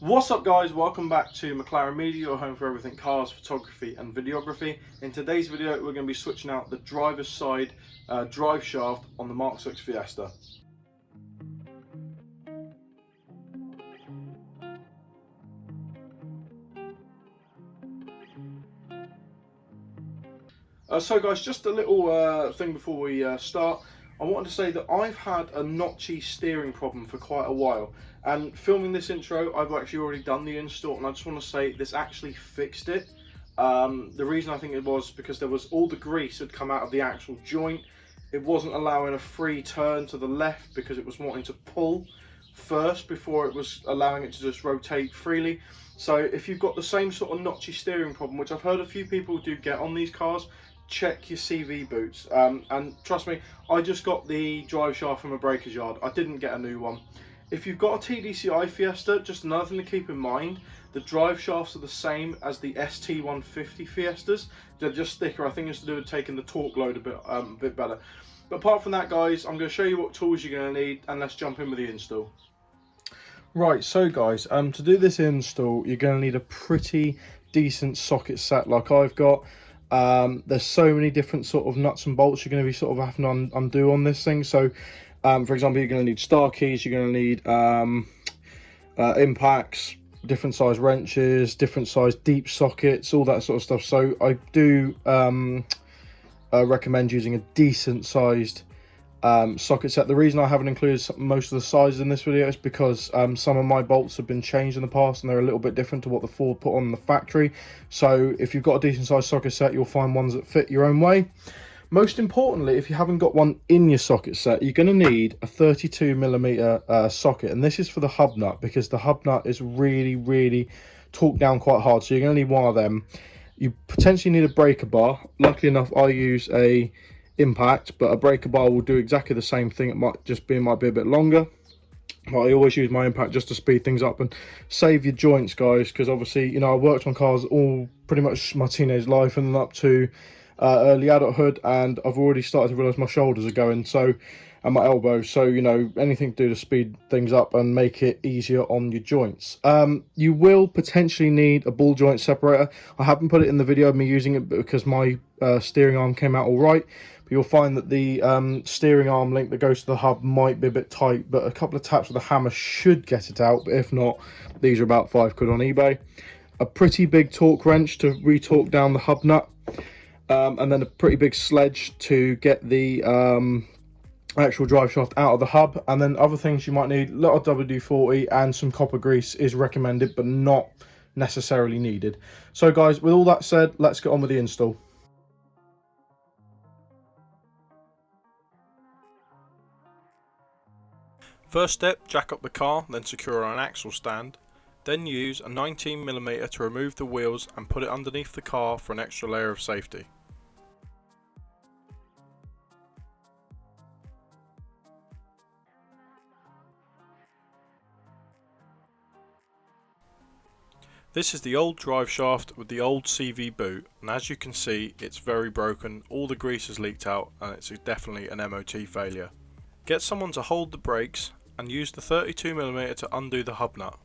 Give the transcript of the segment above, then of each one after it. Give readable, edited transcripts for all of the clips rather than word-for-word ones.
What's up guys, welcome back to McLaren Media, your home for everything cars, photography and videography. In today's video we're going to be switching out the driver's side drive shaft on the MK6 Fiesta. So guys, just a little thing before we start. I wanted to say that I've had a notchy steering problem for quite a while, and filming this intro I've actually already done the install, and I just want to say this actually fixed it. The reason I think it was because there was all the grease had come out of the actual joint. It wasn't allowing a free turn to the left because it was wanting to pull first before it was allowing it to just rotate freely. So if you've got the same sort of notchy steering problem, which I've heard a few people do get on these cars, check your CV boots, and trust me, I just got the drive shaft from a breaker's yard. I didn't get a new one. If you've got a TDCI Fiesta, just another thing to keep in mind, the drive shafts are the same as the ST150 Fiestas. They're just thicker. I think it's to do with taking the torque load a bit better. But apart from that guys, I'm going to show you what tools you're going to need, and let's jump in with the install. Right, so guys, to do this install you're going to need a pretty decent socket set like I've got. There's so many different sort of nuts and bolts you're going to be sort of having to undo on this thing. So for example, you're going to need star keys, you're going to need impacts, different size wrenches, different size deep sockets, all that sort of stuff. So I do recommend using a decent sized socket set. The reason I haven't included most of the sizes in this video is because some of my bolts have been changed in the past and they're a little bit different to what the Ford put on the factory. So if you've got a decent sized socket set, you'll find ones that fit your own way. Most importantly, if you haven't got one in your socket set, you're going to need a 32mm socket, and this is for the hub nut because the hub nut is really torqued down quite hard, so you're going to need one of them. You potentially need a breaker bar. Luckily enough, I use a impact, but a breaker bar will do exactly the same thing. It might be a bit longer, but I always use my impact just to speed things up and save your joints, guys, because obviously, you know, I worked on cars all pretty much my teenage life and up to early adulthood, and I've already started to realize my shoulders are going, so, and my elbows, so, you know, anything to do to speed things up and make it easier on your joints. You will potentially need a ball joint separator. I haven't put it in the video of me using it because my steering arm came out all right, but you'll find that the steering arm link that goes to the hub might be a bit tight, but a couple of taps with a hammer should get it out. But if not, these are about £5 on eBay. A pretty big torque wrench to re-torque down the hub nut, and then a pretty big sledge to get the actual drive shaft out of the hub. And then other things you might need, a lot of WD-40 and some copper grease is recommended but not necessarily needed. So guys, with all that said, let's get on with the install. First step, jack up the car, then secure on an axle stand. Then use a 19mm to remove the wheels and put it underneath the car for an extra layer of safety. This is the old drive shaft with the old CV boot, and as you can see it's very broken, all the grease has leaked out and it's definitely an MOT failure. Get someone to hold the brakes and use the 32mm to undo the hub nut.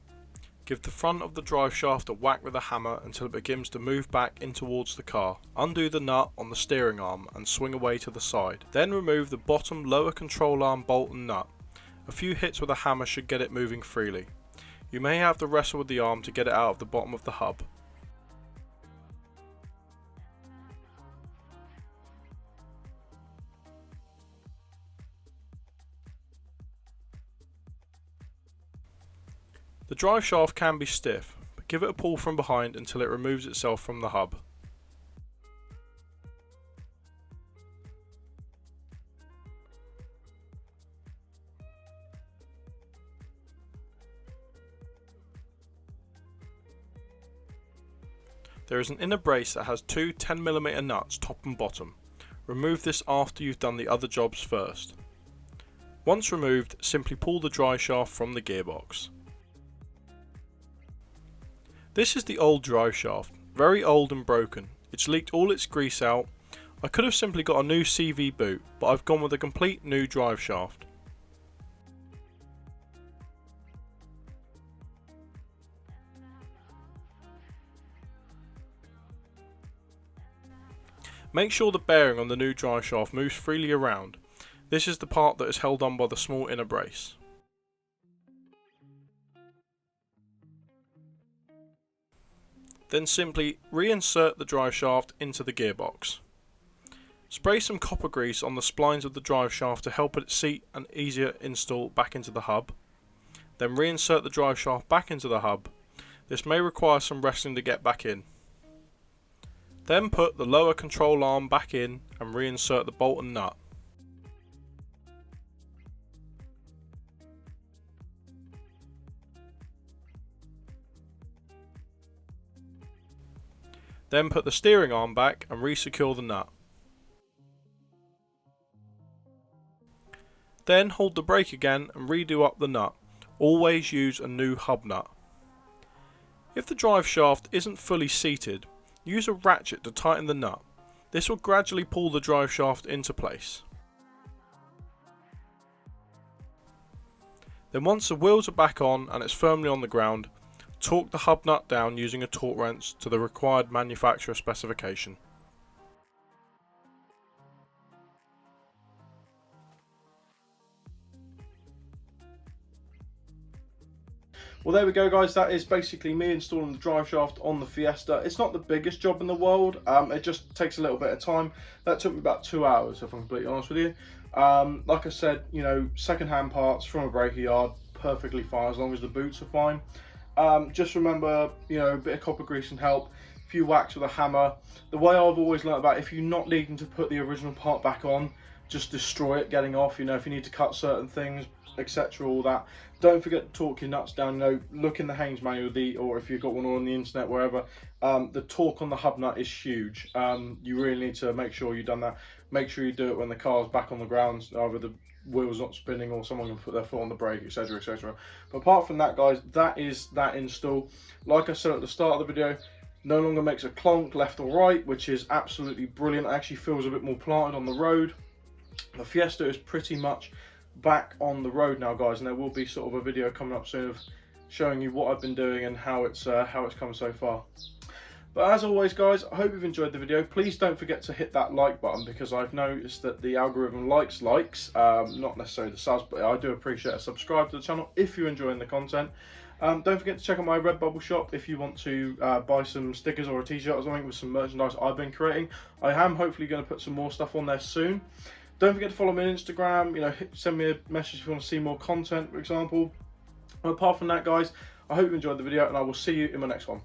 Give the front of the drive shaft a whack with a hammer until it begins to move back in towards the car. Undo the nut on the steering arm and swing away to the side. Then remove the bottom lower control arm bolt and nut. A few hits with a hammer should get it moving freely. You may have to wrestle with the arm to get it out of the bottom of the hub. The drive shaft can be stiff, but give it a pull from behind until it removes itself from the hub. There is an inner brace that has two 10mm nuts top and bottom. Remove this after you've done the other jobs first. Once removed, simply pull the drive shaft from the gearbox. This is the old drive shaft, very old and broken. It's leaked all its grease out. I could have simply got a new CV boot, but I've gone with a complete new drive shaft. Make sure the bearing on the new drive shaft moves freely around. This is the part that is held on by the small inner brace. Then simply reinsert the drive shaft into the gearbox. Spray some copper grease on the splines of the drive shaft to help it seat and easier install back into the hub. Then reinsert the drive shaft back into the hub. This may require some wrestling to get back in. Then put the lower control arm back in and reinsert the bolt and nut. Then put the steering arm back and re-secure the nut. Then hold the brake again and redo up the nut. Always use a new hub nut. If the drive shaft isn't fully seated, use a ratchet to tighten the nut. This will gradually pull the drive shaft into place. Then once the wheels are back on and it's firmly on the ground, torque the hub nut down using a torque wrench to the required manufacturer specification. Well, there we go, guys. That is basically me installing the drive shaft on the Fiesta. It's not the biggest job in the world. It just takes a little bit of time. That took me about 2 hours, if I'm completely honest with you. Like I said, you know, second-hand parts from a breaker yard, perfectly fine as long as the boots are fine. Just remember, you know, a bit of copper grease can help. A few whacks with a hammer. The way I've always learnt about, if you're not needing to put the original part back on, just destroy it getting off. You know, if you need to cut certain things, etc., all that. Don't forget to torque your nuts down. You know, look in the Haynes manual, or if you've got one on the internet, wherever. The torque on the hub nut is huge. You really need to make sure you've done that. Make sure you do it when the car's back on the ground, either the wheel's not spinning or someone can put their foot on the brake, etc., etc. But apart from that, guys, that is that install. Like I said at the start of the video, no longer makes a clonk left or right, which is absolutely brilliant. It actually feels a bit more planted on the road. The Fiesta is pretty much back on the road now, guys, and there will be sort of a video coming up soon of showing you what I've been doing and how it's come so far. But as always, guys, I hope you've enjoyed the video. Please don't forget to hit that like button, because I've noticed that the algorithm likes, not necessarily the subs, but I do appreciate a subscribe to the channel if you're enjoying the content. Don't forget to check out my Redbubble shop if you want to buy some stickers or a t-shirt or something with some merchandise I've been creating. I am hopefully going to put some more stuff on there soon. Don't forget to follow me on Instagram. You know, send me a message if you want to see more content, for example. And apart from that, guys, I hope you enjoyed the video, and I will see you in my next one.